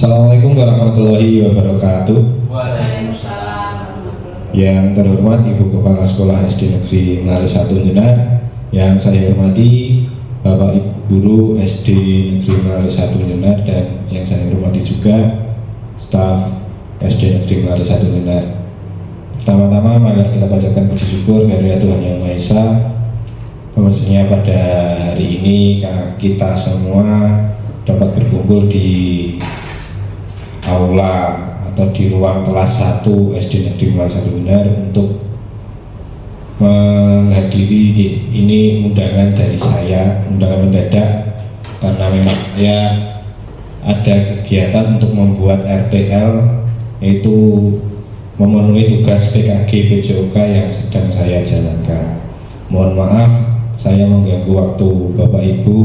Assalamualaikum warahmatullahi wabarakatuh. Waalaikumsalam. Yang terhormat Ibu Kepala Sekolah SD Negeri Menari 1 Jenar, yang saya hormati Bapak Ibu Guru SD Negeri Menari 1 Jenar, dan yang saya hormati juga staf SD Negeri Menari 1 Jenar. Pertama-tama mari kita panjatkan puji syukur kehadirat Tuhan Yang Maha Esa. Pemestinya pada hari ini kita semua dapat berkumpul di aula atau di ruang kelas 1 SD Negeri Menari 1 Jenar untuk menghadiri ini undangan dari saya, undangan mendadak, karena memang ya ada kegiatan untuk membuat RTL, yaitu memenuhi tugas PKG PJOK yang sedang saya jalankan. Mohon maaf saya mengganggu waktu Bapak Ibu,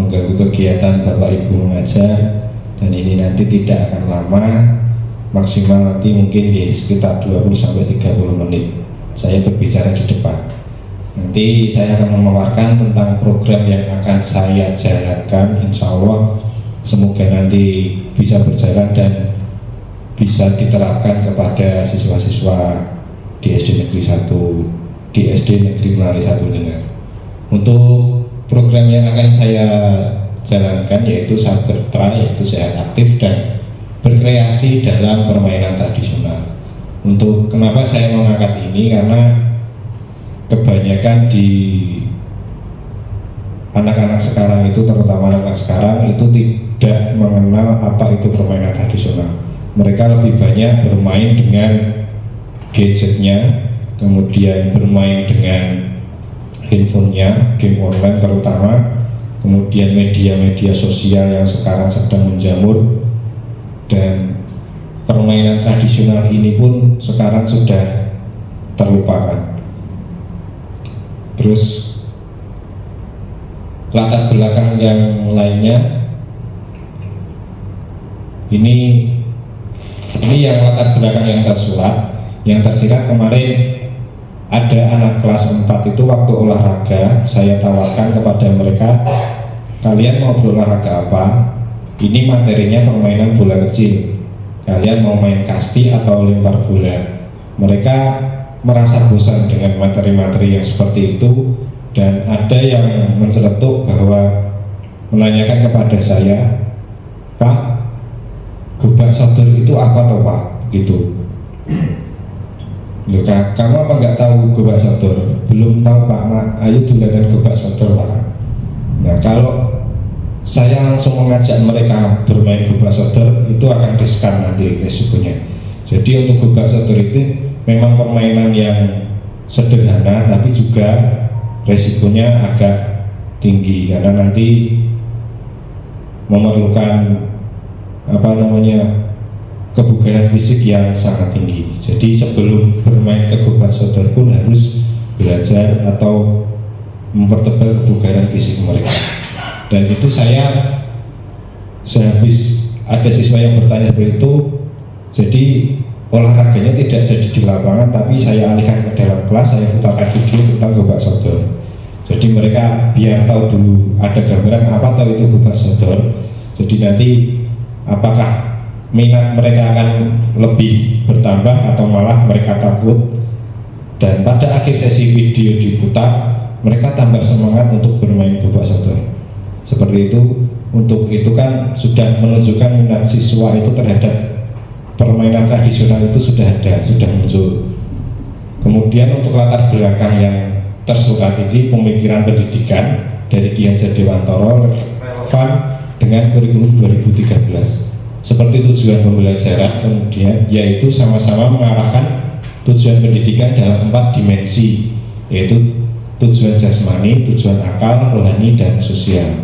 mengganggu kegiatan Bapak Ibu mengajar, dan ini nanti tidak akan lama, maksimal nanti mungkin sekitar 20-30 menit saya berbicara di depan. Nanti saya akan memaparkan tentang program yang akan saya jalankan. Insya Allah semoga nanti bisa berjalan dan bisa diterapkan kepada siswa-siswa di SD Negeri 1, di SD Negeri Menari 1 Jenar. Untuk program yang akan saya jalankan yaitu Sabertra, yaitu sehat aktif dan berkreasi dalam permainan tradisional. Untuk kenapa saya mengangkat ini, karena kebanyakan di anak-anak sekarang itu, terutama anak-anak sekarang itu tidak mengenal apa itu permainan tradisional. Mereka lebih banyak bermain dengan gadgetnya, kemudian bermain dengan handphonenya, game online terutama, kemudian media-media sosial yang sekarang sedang menjamur, dan permainan tradisional ini pun sekarang sudah terlupakan. Terus latar belakang yang lainnya ini yang latar belakang yang tersurat, yang tersirat kemarin. Ada anak kelas 4 itu waktu olahraga, saya tawarkan kepada mereka, kalian mau berolahraga apa? Ini materinya permainan bola kecil, kalian mau main kasti atau lempar bola? Mereka merasa bosan dengan materi-materi yang seperti itu, dan ada yang menceletuk bahwa menanyakan kepada saya, Pak, gebak sodor itu apa toh Pak? Gitu. Loh, kamu apa nggak tahu gebak sodor? Belum tahu Pak, ayo dulanan gebak sodor Pak. Nah, kalau saya langsung mengajak mereka bermain gebak sodor, itu akan riskan nanti resikonya. Jadi untuk gebak sodor itu memang permainan yang sederhana, tapi juga resikonya agak tinggi karena nanti memerlukan kebugaran fisik yang sangat tinggi. Jadi sebelum bermain ke gebak sodor pun harus belajar atau mempertebal kebugaran fisik mereka. Dan itu saya sehabis ada siswa yang bertanya seperti itu, jadi olahraganya tidak jadi di lapangan, tapi saya alihkan ke dalam kelas, saya putarkan video tentang gebak sodor. Jadi mereka biar tahu dulu, ada gambaran apa tahu itu gebak sodor. Jadi nanti apakah minat mereka akan lebih bertambah atau malah mereka takut, dan pada akhir sesi video diputar mereka tambah semangat untuk bermain gebak sodor. Seperti itu. Untuk itu kan sudah menunjukkan minat siswa itu terhadap permainan tradisional itu sudah ada, sudah muncul. Kemudian untuk latar belakang yang tersurat ini, pemikiran pendidikan dari Ki Hajar Dewantoro relevan dengan kurikulum 2013. Seperti tujuan pembelajaran, kemudian yaitu sama-sama mengarahkan tujuan pendidikan dalam 4 dimensi, yaitu tujuan jasmani, tujuan akal, rohani, dan sosial.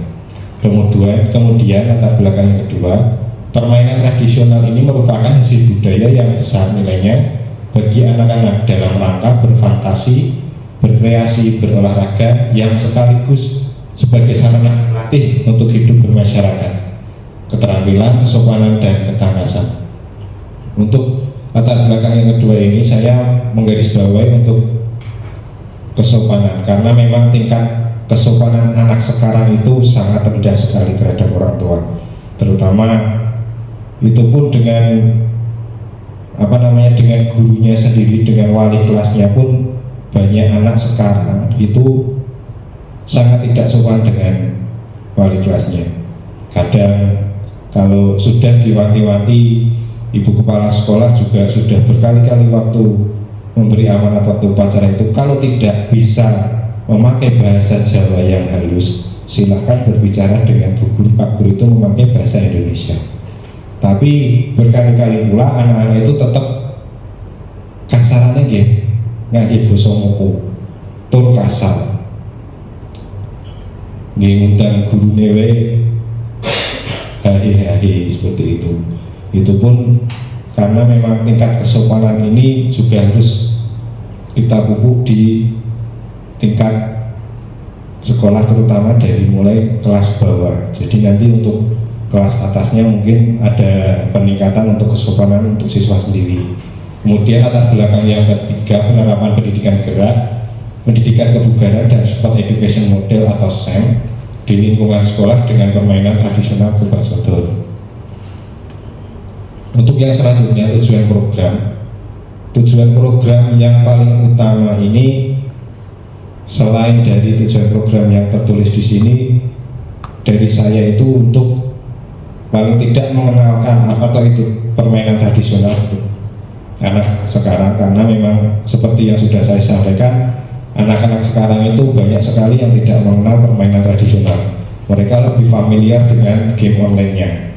Kemudian latar belakang yang kedua, permainan tradisional ini merupakan hasil budaya yang besar nilainya bagi anak-anak dalam rangka berfantasi, berkreasi, berolahraga yang sekaligus sebagai sarana melatih untuk hidup bermasyarakat, keterampilan, kesopanan, dan ketangkasan. Untuk latar belakang yang kedua ini saya menggarisbawahi untuk kesopanan, karena memang tingkat kesopanan anak sekarang itu sangat rendah sekali terhadap orang tua, terutama itu pun dengan dengan gurunya sendiri, dengan wali kelasnya pun banyak anak sekarang itu sangat tidak sopan dengan wali kelasnya. Kadang kalau sudah diwanti-wanti, ibu kepala sekolah juga sudah berkali-kali waktu memberi amanat waktu upacara itu, kalau tidak bisa memakai bahasa Jawa yang halus, silahkan berbicara dengan Bu Guru, Pak Guru itu memakai bahasa Indonesia. Tapi berkali-kali pula anak-anak itu tetap kasarannya nggak basa moko, tur kasar, ngundang guru newe, hahi seperti itu. Itu pun karena memang tingkat kesopanan ini juga harus kita pupuk di tingkat sekolah, terutama dari mulai kelas bawah. Jadi nanti untuk kelas atasnya mungkin ada peningkatan untuk kesopanan untuk siswa sendiri. Kemudian latar belakang yang ketiga, penerapan pendidikan gerak, pendidikan kebugaran dan support education model atau SEM di lingkungan sekolah dengan permainan tradisional Gobak Sodor. Untuk yang selanjutnya, tujuan program yang paling utama ini, selain dari tujuan program yang tertulis di sini, dari saya itu untuk paling tidak mengenalkan apa itu permainan tradisional untuk anak sekarang, karena memang seperti yang sudah saya sampaikan, anak-anak sekarang itu banyak sekali yang tidak mengenal permainan tradisional. Mereka lebih familiar dengan game online-nya.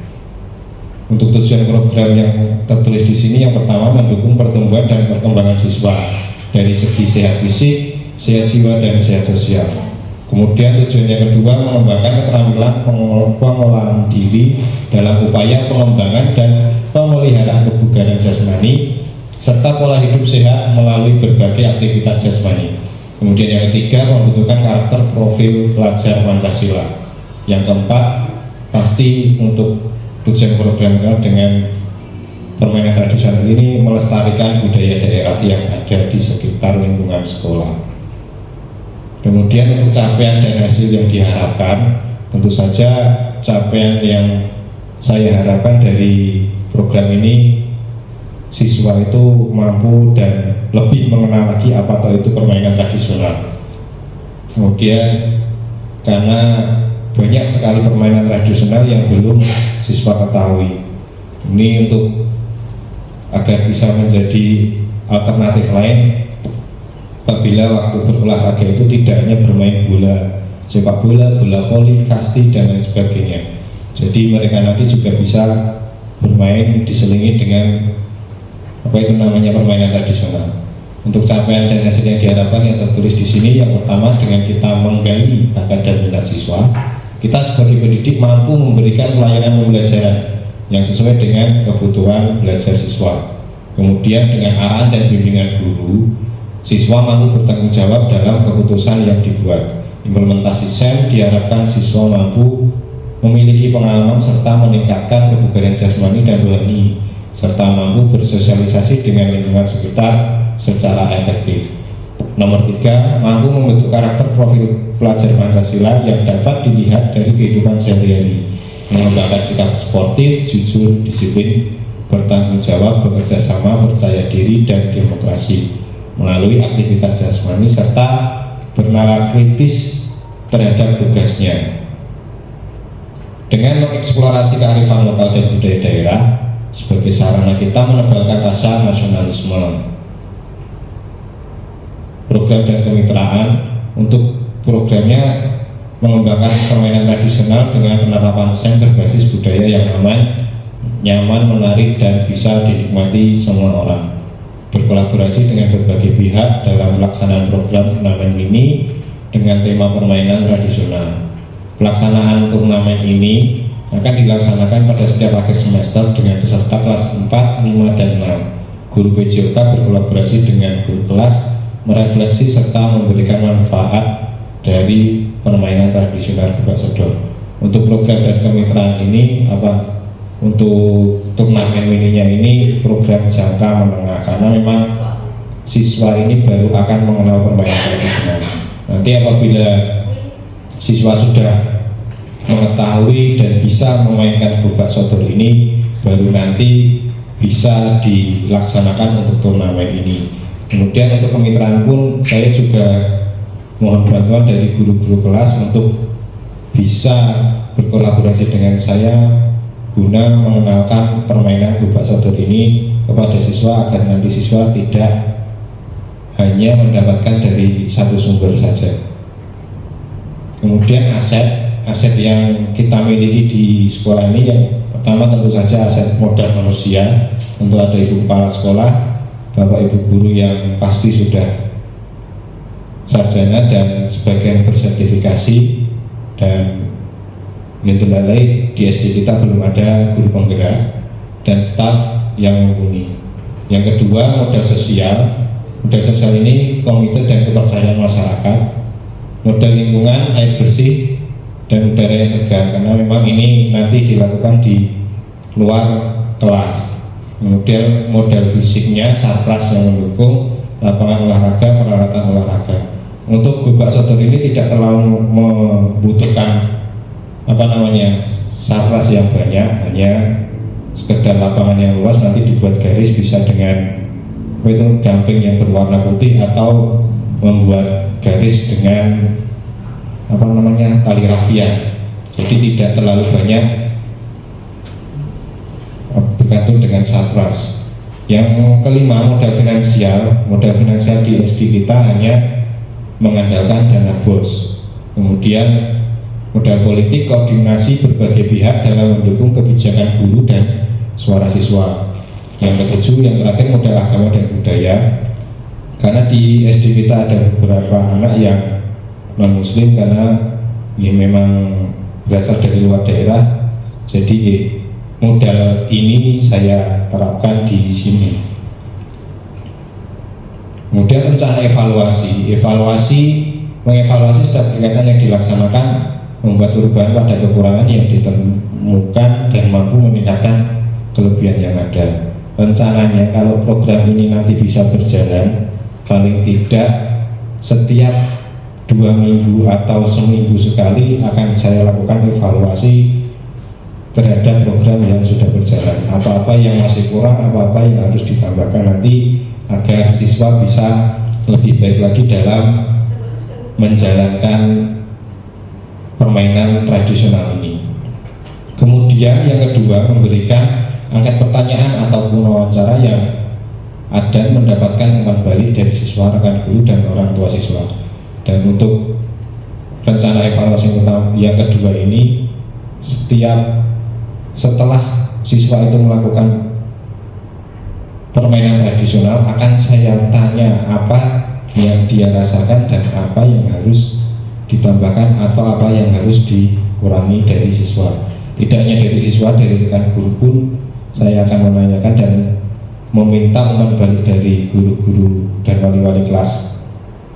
Untuk tujuan program yang tertulis di sini, yang pertama mendukung pertumbuhan dan perkembangan siswa dari segi sehat fisik, sehat jiwa, dan sehat sosial. Kemudian tujuan yang kedua, mengembangkan keterampilan pengolahan diri dalam upaya pengembangan dan pemeliharaan kebugaran jasmani serta pola hidup sehat melalui berbagai aktivitas jasmani. Kemudian yang ketiga, membentukkan karakter profil pelajar Pancasila. Yang keempat, pasti untuk tujuan program dengan permainan tradisional ini melestarikan budaya daerah yang ada di sekitar lingkungan sekolah. Kemudian untuk capaian dan hasil yang diharapkan, tentu saja capaian yang saya harapkan dari program ini, siswa itu mampu dan lebih mengenal lagi apa itu permainan tradisional. Kemudian karena banyak sekali permainan tradisional yang belum siswa ketahui, ini untuk agar bisa menjadi alternatif lain apabila waktu berolahraga itu tidak hanya bermain bola, sepak bola, bola voli, kasti, dan lain sebagainya. Jadi mereka nanti juga bisa bermain diselingi dengan permainan tradisional. Untuk capaian dan hasil yang diharapkan yang tertulis di sini, yang pertama dengan kita menggali bakat dan minat siswa, kita sebagai pendidik mampu memberikan pelayanan pembelajaran yang sesuai dengan kebutuhan belajar siswa. Kemudian dengan arahan dan bimbingan guru, siswa mampu bertanggung jawab dalam keputusan yang dibuat. Implementasi SEM diharapkan siswa mampu memiliki pengalaman serta meningkatkan kebugaran jasmani dan rohani, serta mampu bersosialisasi dengan lingkungan sekitar secara efektif. Nomor 3, mampu membentuk karakter profil pelajar Pancasila yang dapat dilihat dari kehidupan sehari-hari, mengembangkan sikap sportif, jujur, disiplin, bertanggung jawab, bekerja sama, percaya diri, dan demokrasi melalui aktivitas jasmani serta bernalar kritis terhadap tugasnya. Dengan mengeksplorasi kearifan lokal dan budaya daerah sebagai sarana kita menebalkan rasa nasionalisme. Program dan kemitraan, untuk programnya mengembangkan permainan tradisional dengan penerapan SEM berbasis budaya yang aman, nyaman, menarik, dan bisa dinikmati semua orang. Berkolaborasi dengan berbagai pihak dalam pelaksanaan program turnamen ini dengan tema permainan tradisional. Pelaksanaan turnamen ini akan dilaksanakan pada setiap akhir semester dengan peserta kelas 4, 5, dan 6. Guru PJOK berkolaborasi dengan guru kelas merefleksi serta memberikan manfaat dari permainan tradisional Gobak Sodor. Untuk program dan kemitraan ini untuk turnamen mininya ini program jangka menengah, karena memang siswa ini baru akan mengenal permainan tradisional. Nanti apabila siswa sudah mengetahui dan bisa memainkan Gobak Sodor ini, baru nanti bisa dilaksanakan untuk turnamen ini. Kemudian untuk kemitraan pun saya juga mohon bantuan dari guru-guru kelas untuk bisa berkolaborasi dengan saya guna mengenalkan permainan gobak sodor ini kepada siswa agar nanti siswa tidak hanya mendapatkan dari satu sumber saja. Kemudian aset yang kita miliki di sekolah ini, yang pertama tentu saja aset modal manusia. Tentu ada ibu kepala sekolah, bapak ibu guru yang pasti sudah sarjana dan sebagian bersertifikasi, dan di SD kita belum ada guru penggerak dan staf yang mumpuni. Yang kedua, modal sosial. Modal sosial ini komite dan kepercayaan masyarakat, modal lingkungan, air bersih, dan udara yang segar, karena memang ini nanti dilakukan di luar kelas. Kemudian modal fisiknya, sarpras yang mendukung, lapangan olahraga, peralatan olahraga. Untuk gobak sodor ini tidak terlalu membutuhkan sarpras yang banyak, hanya sekedar lapangan yang luas, nanti dibuat garis bisa dengan gamping yang berwarna putih atau membuat garis dengan tali rafia. Jadi tidak terlalu banyak bergantung dengan sarpras. Yang kelima, modal finansial. Modal finansial di SD kita hanya mengandalkan dana BOS. Kemudian modal politik, koordinasi berbagai pihak dalam mendukung kebijakan guru dan suara siswa. Yang ketujuh, yang terakhir, modal agama dan budaya. Karena di SD kita ada beberapa anak yang non muslim, karena memang berasal dari luar daerah, jadi modal ini saya terapkan di sini. Kemudian rencana mengevaluasi setiap kegiatan yang dilaksanakan, membuat perubahan pada kekurangan yang ditemukan dan mampu meningkatkan kelebihan yang ada. Rencananya kalau program ini nanti bisa berjalan, paling tidak setiap 2 minggu atau seminggu sekali akan saya lakukan evaluasi terhadap program yang sudah berjalan. Apa-apa yang masih kurang, apa-apa yang harus ditambahkan nanti agar siswa bisa lebih baik lagi dalam menjalankan permainan tradisional ini. Kemudian yang kedua, memberikan angkat pertanyaan ataupun wawancara yang ada mendapatkan umpan balik dari siswa, rekan guru, dan orang tua siswa. Dan untuk rencana evaluasi yang kedua ini, setelah siswa itu melakukan permainan tradisional, akan saya tanya apa yang dia rasakan dan apa yang harus ditambahkan atau apa yang harus dikurangi dari siswa. Tidak hanya dari siswa, dari rekan guru pun saya akan menanyakan dan meminta umpan balik dari guru-guru dan wali-wali kelas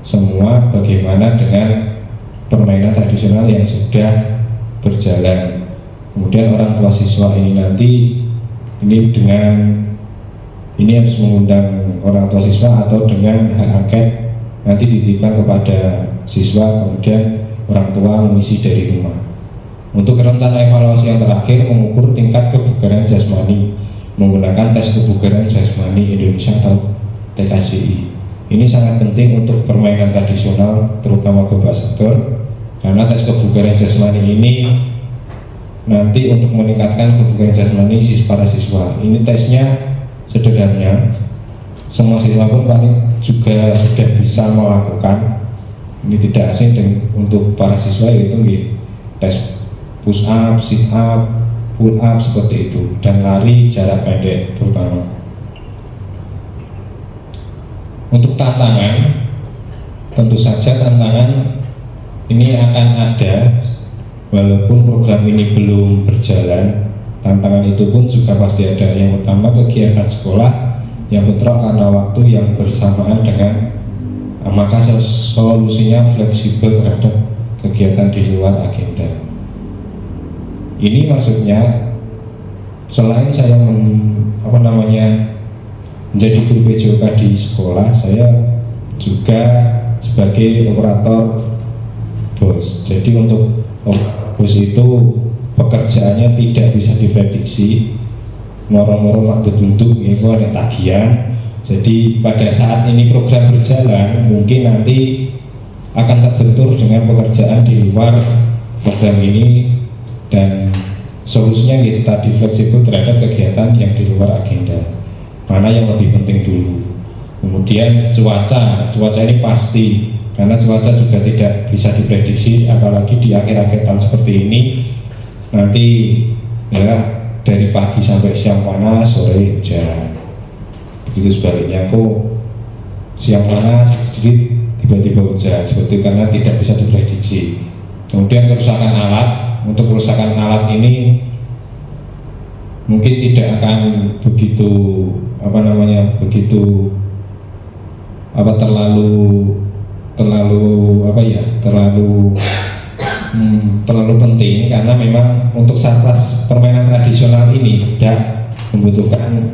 semua bagaimana dengan permainan tradisional yang sudah berjalan. Kemudian orang tua siswa ini nanti ini harus mengundang orang tua siswa atau dengan hak angket nanti dititipkan kepada siswa, kemudian orang tua mengisi dari rumah. Untuk rencana evaluasi yang terakhir, mengukur tingkat kebugaran jasmani menggunakan tes kebugaran jasmani Indonesia atau TKJI. Ini sangat penting untuk permainan tradisional, terutama gobak sodor, karena tes kebugaran jasmani ini nanti untuk meningkatkan kebugaran jasmani para siswa. Ini tesnya sederhana, semua siswa pun paling juga sudah bisa melakukan. Ini tidak asing untuk para siswa, yaitu tes push up, sit up, pull up seperti itu, dan lari jarak pendek terutama. Untuk tantangan, tentu saja tantangan ini akan ada walaupun program ini belum berjalan. Tantangan itu pun juga pasti ada. Yang pertama, kegiatan sekolah yang bentrok karena waktu yang bersamaan dengan, maka solusinya fleksibel terhadap kegiatan di luar agenda. Ini maksudnya selain saya menjadi guru PJOK di sekolah, saya juga sebagai operator BOS. Jadi untuk BOS itu pekerjaannya tidak bisa diprediksi, moro-moro mak bentuk itu ada tagihan. Jadi pada saat ini program berjalan mungkin nanti akan terbentur dengan pekerjaan di luar program ini, dan solusinya gitu tadi, fleksibel terhadap kegiatan yang di luar agenda, mana yang lebih penting dulu. Kemudian cuaca ini pasti, karena cuaca juga tidak bisa diprediksi, apalagi di akhir-akhir tahun seperti ini. Nanti ya dari pagi sampai siang panas, sore hujan, begitu sebaliknya. Kok siang panas sedikit tiba-tiba hujan, seperti karena tidak bisa diprediksi. Kemudian kerusakan alat, untuk kerusakan alat ini mungkin tidak akan begitu terlalu penting, karena memang untuk sarpras permainan tradisional ini tidak membutuhkan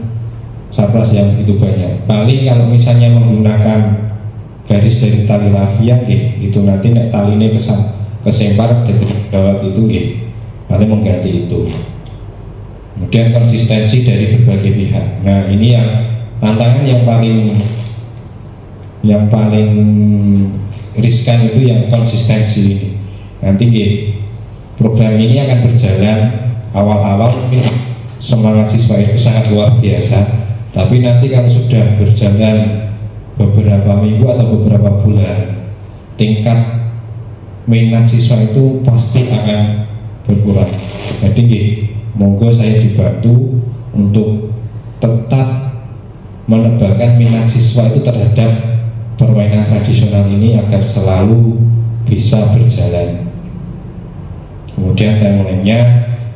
sarpras yang begitu banyak. Paling kalau misalnya menggunakan garis dari tali rafia, itu nanti nek tali ini kesempar dari bawah itu, paling mengganti itu. Kemudian konsistensi dari berbagai pihak. Nah ini yang tantangan yang paling riskan, itu yang konsistensi ini. Nanti program ini akan berjalan awal-awal mungkin semangat siswa itu sangat luar biasa, tapi nanti kalau sudah berjalan beberapa minggu atau beberapa bulan, tingkat minat siswa itu pasti akan berkurang. Jadi monggo saya dibantu untuk tetap menebalkan minat siswa itu terhadap permainan tradisional ini agar selalu bisa berjalan. Kemudian timeline-nya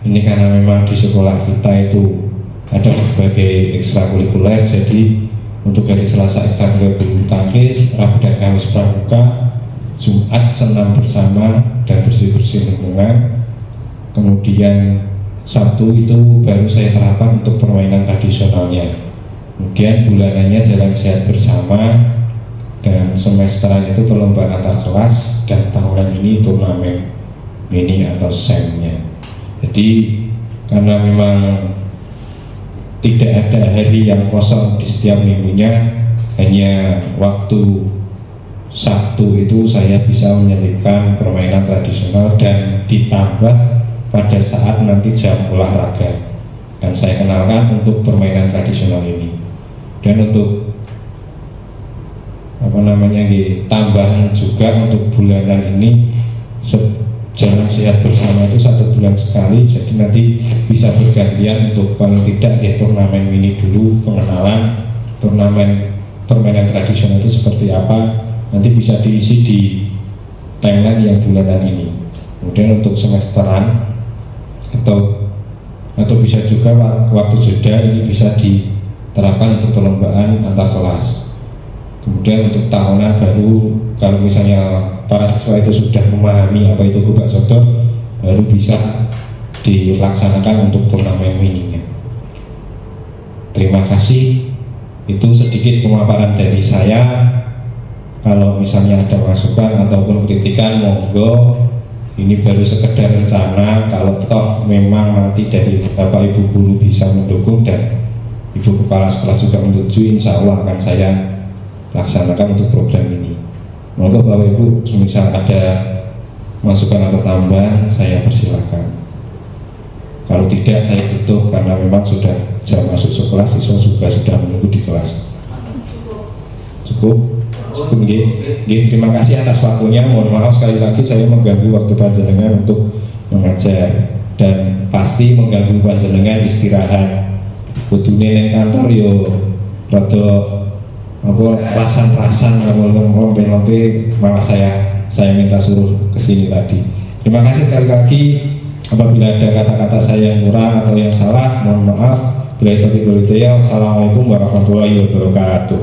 ini karena memang di sekolah kita itu ada berbagai ekstrakurikuler, jadi untuk hari Selasa ekstrakurikuler bulu tangkis, Rabu dan Kamis pramuka, Jumat senam bersama dan bersih-bersih lingkungan. Kemudian Sabtu itu baru saya terapkan untuk permainan tradisionalnya. Kemudian bulanannya jalan sehat bersama, dan semesteran itu perlombaan antar kelas, dan tahunan ini turnamen mini atau SEM-nya. Jadi karena memang tidak ada hari yang kosong di setiap minggunya, hanya waktu Sabtu itu saya bisa menyelipkan permainan tradisional dan ditambah pada saat nanti jam olahraga, dan saya kenalkan untuk permainan tradisional ini. Dan untuk tambahan juga untuk bulanan ini, jalan sehat bersama itu 1 bulan sekali, jadi nanti bisa bergantian untuk paling tidak turnamen mini dulu, pengenalan turnamen permainan tradisional itu seperti apa, nanti bisa diisi di timeline yang bulanan ini. Kemudian untuk semesteran atau bisa juga waktu jeda ini bisa diterapkan untuk perlombaan antar kelas. Kemudian untuk tahunan baru, kalau misalnya para siswa itu sudah memahami apa itu gobak sodor, baru bisa dilaksanakan untuk turnamen mininya. Terima kasih. Itu sedikit pemaparan dari saya. Kalau misalnya ada masukan ataupun kritikan, monggo. Ini baru sekedar rencana. Kalau toh memang nanti dari Bapak Ibu guru bisa mendukung dan Ibu Kepala Sekolah juga menyetujui, insya Allah akan saya laksanakan untuk program ini. Monggo Bapak Ibu, misal ada masukan atau tambahan, saya persilakan. Kalau tidak, saya tutup karena memang sudah jam masuk sekolah, siswa juga sudah menunggu di kelas. Cukup? Cukup, terima kasih atas waktunya. Mohon maaf sekali lagi saya mengganggu waktu panjenengan untuk mengajar, dan pasti mengganggu panjenengan istirahat. Kudune neng kantor yo rada rasan-rasan ngomong-ngomong, malah saya minta suruh kesini tadi. Terima kasih sekali lagi. Apabila ada kata-kata saya yang kurang atau yang salah, mohon maaf. Bila itu, assalamualaikum warahmatullahi wabarakatuh.